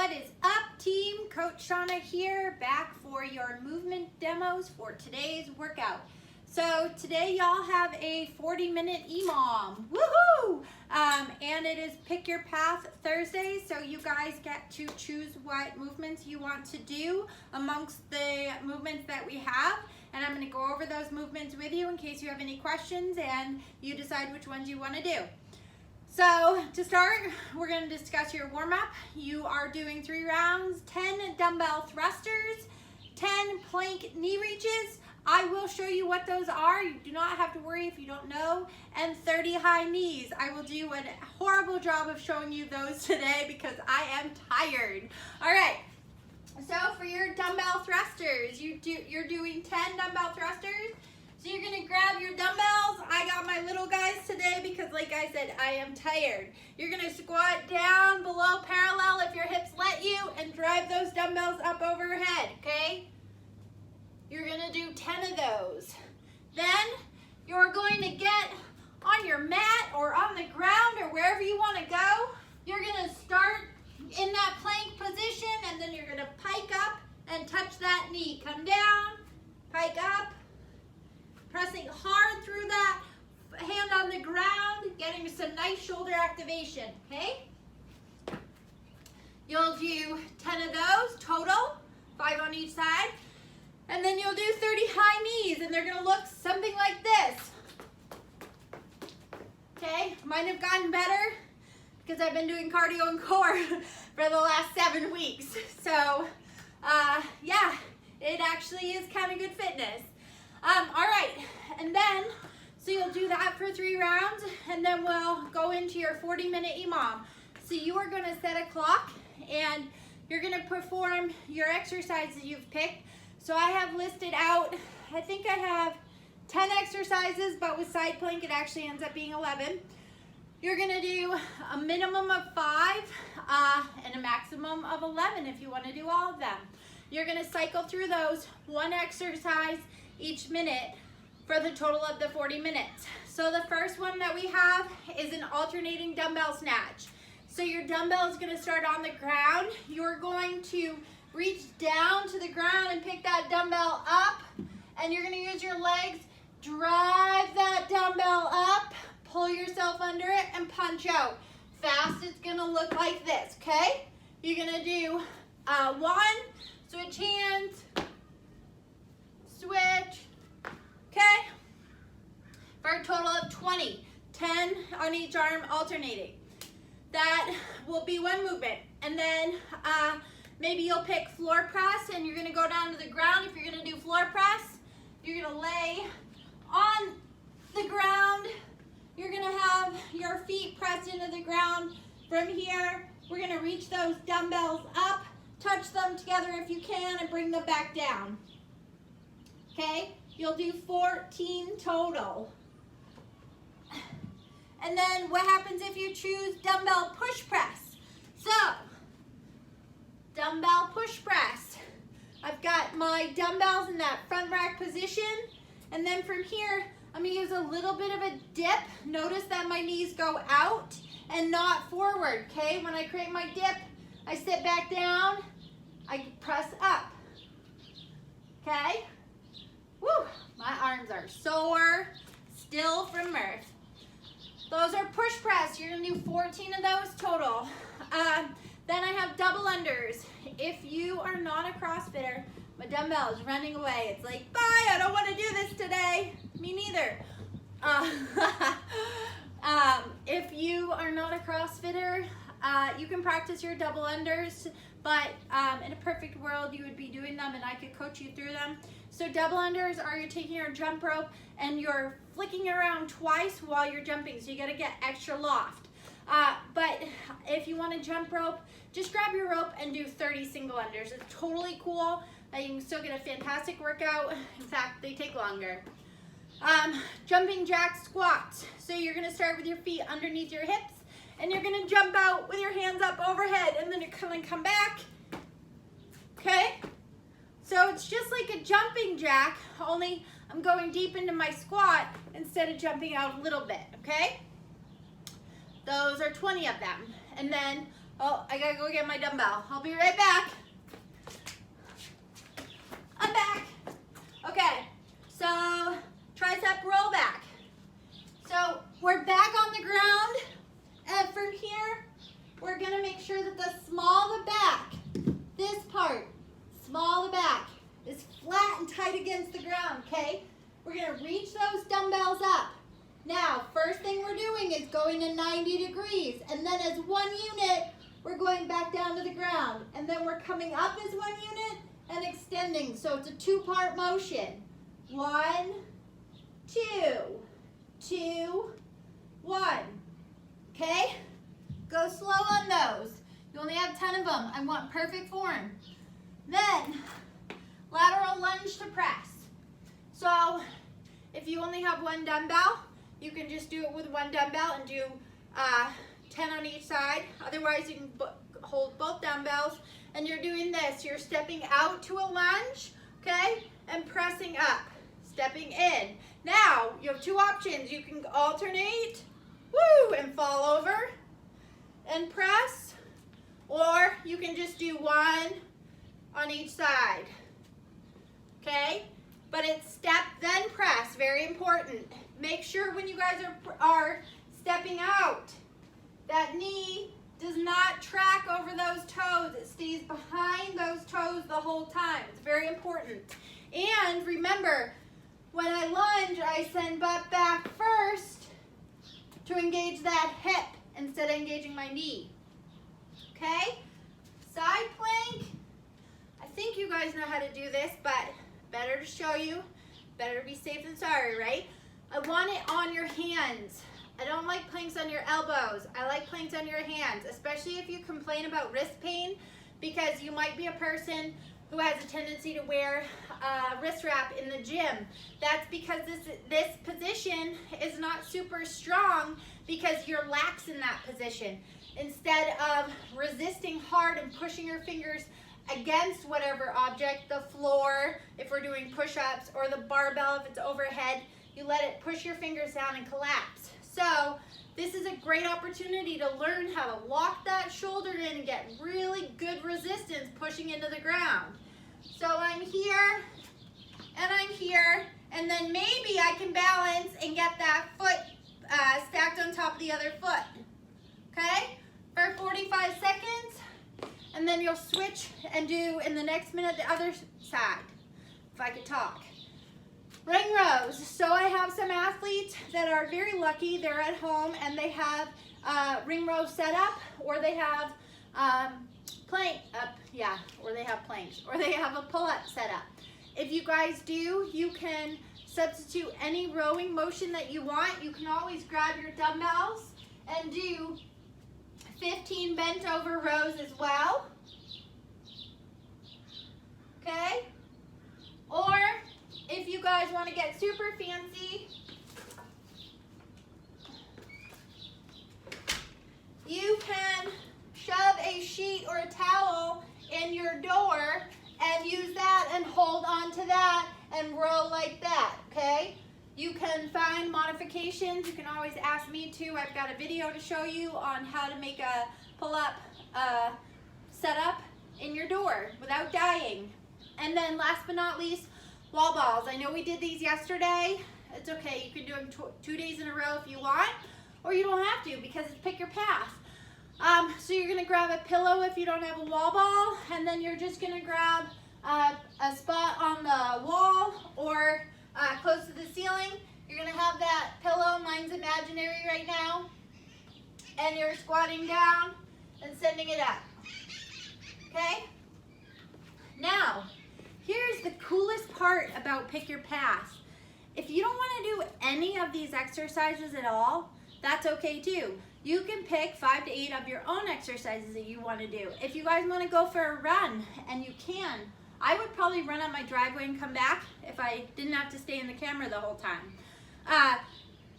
What is up, team? Coach Shauna here, back for your movement demos for today's workout. So today y'all have a 40-minute EMOM, woohoo! And it is Pick Your Path Thursday, so you guys get to choose what movements you want to do amongst the movements that we have. And I'm gonna go over those movements with you in case you have any questions and you decide which ones you wanna do. So to start, we're going to discuss your warm-up. You are doing 3 rounds, 10 dumbbell thrusters, 10 plank knee reaches. I will show you what those are. You do not have to worry if you don't know. And 30 high knees. I will do a horrible job of showing you those today because I am tired. All right. So for your dumbbell thrusters, you're doing 10 dumbbell thrusters. So you're gonna grab your dumbbells. I got my little guys today because like I said, I am tired. You're gonna squat down below parallel if your hips let you and drive those dumbbells up over your head, okay? You're gonna do 10 of those. Then you're going to get on your mat or on the ground or wherever you wanna go. You're gonna start in that plank position and then you're gonna pike up and touch that knee. Come down, pike up. Pressing hard through that hand on the ground, getting some nice shoulder activation, okay? You'll do 10 of those total, 5 on each side. And then you'll do 30 high knees, and they're gonna look something like this. Okay, might have gotten better because I've been doing cardio and core for the last 7 weeks. So, yeah, it actually is kind of good fitness. All right, and then, so you'll do that for 3 rounds, and then we'll go into your 40-minute EMOM. So you are gonna set a clock, and you're gonna perform your exercises you've picked. So I have listed out, I think I have 10 exercises, but with side plank, it actually ends up being 11. You're gonna do a minimum of 5 and a maximum of 11 if you wanna do all of them. You're gonna cycle through those, 1 exercise each minute for the total of the 40 minutes. So the first one that we have is an alternating dumbbell snatch. So your dumbbell is gonna start on the ground. You're going to reach down to the ground and pick that dumbbell up, and you're gonna use your legs, drive that dumbbell up, pull yourself under it, and punch out. Fast, it's gonna look like this, okay? You're gonna do 1, switch hands, switch, okay? For a total of 20, 10 on each arm alternating. That will be one movement. And then maybe you'll pick floor press and you're gonna go down to the ground. If you're gonna do floor press, you're gonna lay on the ground. You're gonna have your feet pressed into the ground. From here, we're gonna reach those dumbbells up, touch them together if you can, and bring them back down. Okay, you'll do 14 total. And then what happens if you choose dumbbell push press? So, dumbbell push press. I've got my dumbbells in that front rack position. And then from here, I'm gonna use a little bit of a dip. Notice that my knees go out and not forward, okay? When I create my dip, I sit back down, I press up, okay? Woo, my arms are sore, still from mirth. Those are push press. You're gonna do 14 of those total. Then I have double unders. If you are not a CrossFitter, my dumbbell is running away. It's like, bye, I don't wanna do this today. Me neither. If you are not a CrossFitter, you can practice your double unders, but in a perfect world, you would be doing them and I could coach you through them. So double unders are you're taking your jump rope and you're flicking around twice while you're jumping, so you gotta get extra loft. But if you want to jump rope, just grab your rope and do 30 single unders. It's totally cool. You can still get a fantastic workout. In fact, they take longer. Jumping jack squats. So you're gonna start with your feet underneath your hips and you're gonna jump out with your hands up overhead and then you're gonna come back, okay? So it's just like a jumping jack, only I'm going deep into my squat instead of jumping out a little bit, okay? Those are 20 of them. And then Oh, I gotta go get my dumbbell. I'll be right back. I'm back. Okay, so tricep rollback. So we're back on the ground, and from here, we're gonna make sure that the small of the back, this part, small of the back, is flat and tight against the ground, okay? We're gonna reach those dumbbells up. Now, first thing we're doing is going to 90 degrees, and then as one unit, we're going back down to the ground, and then we're coming up as one unit and extending, so it's a two-part motion. 1, 2, 2, 1, okay? Go slow on those. You only have 10 of them. I want perfect form. Then, lateral lunge to press. So, if you only have one dumbbell, you can just do it with one dumbbell and do 10 on each side. Otherwise, you can hold both dumbbells and you're doing this. You're stepping out to a lunge, okay, and pressing up, stepping in. Now, you have two options. You can alternate, woo, and fall over and press, or you can just do one on each side, okay? But it's step, then press, very important. Make sure when you guys are stepping out, that knee does not track over those toes. It stays behind those toes the whole time. It's very important. And remember, when I lunge, I send butt back first to engage that hip instead of engaging my knee. Okay? Side plank. I think you guys know how to do this, but better to show you. Better to be safe than sorry, right? I want it on your hands. I don't like planks on your elbows. I like planks on your hands, especially if you complain about wrist pain, because you might be a person who has a tendency to wear a wrist wrap in the gym. That's because this position is not super strong because you're lax in that position. Instead of resisting hard and pushing your fingers against whatever object, the floor, if we're doing push-ups, or the barbell if it's overhead, you let it push your fingers down and collapse. So this is a great opportunity to learn how to lock that shoulder in and get really good resistance pushing into the ground. So I'm here, and I'm here, and then maybe I can balance and get that foot stacked on top of the other foot, okay? For 45 seconds, and then you'll switch and do, in the next minute, the other side, if I could talk. Ring rows. So I have some athletes that are very lucky. They're at home and they have ring row set up, or they have or they have planks, or they have a pull-up set up. If you guys do, you can substitute any rowing motion that you want. You can always grab your dumbbells and do 15 bent over rows as well. Okay? Or if you guys want to get super fancy, you can shove a sheet or a towel in your door and use that and hold on to that and roll like that, okay? You can find modifications. You can always ask me too. I've got a video to show you on how to make a pull-up setup in your door without dying. And then last but not least, wall balls. I know we did these yesterday. It's okay. You can do them 2 days in a row if you want, or you don't have to because it's pick your path. So you're going to grab a pillow if you don't have a wall ball, and then you're just going to grab a spot on the wall or close to the ceiling. You're going to have that pillow. Mine's imaginary right now. And you're squatting down and sending it up. Okay? Now, here's the coolest part about Pick Your Path. If you don't want to do any of these exercises at all, that's okay too. You can pick 5 to 8 of your own exercises that you want to do. If you guys want to go for a run, and you can, I would probably run on my driveway and come back if I didn't have to stay in the camera the whole time.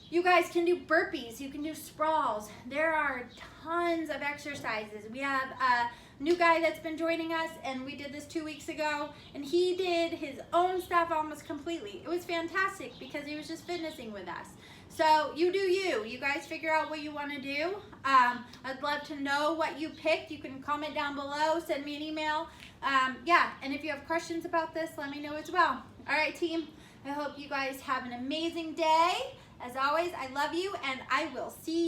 You guys can do burpees, you can do sprawls. There are tons of exercises. We have a new guy that's been joining us, and we did this 2 weeks ago, and he did his own stuff almost completely. It was fantastic because he was just fitnessing with us. So you do you. You guys figure out what you want to do. I'd love to know what you picked. You can comment down below, send me an email. Yeah, and if you have questions about this, let me know as well. All right, team. I hope you guys have an amazing day. As always, I love you, and I will see you.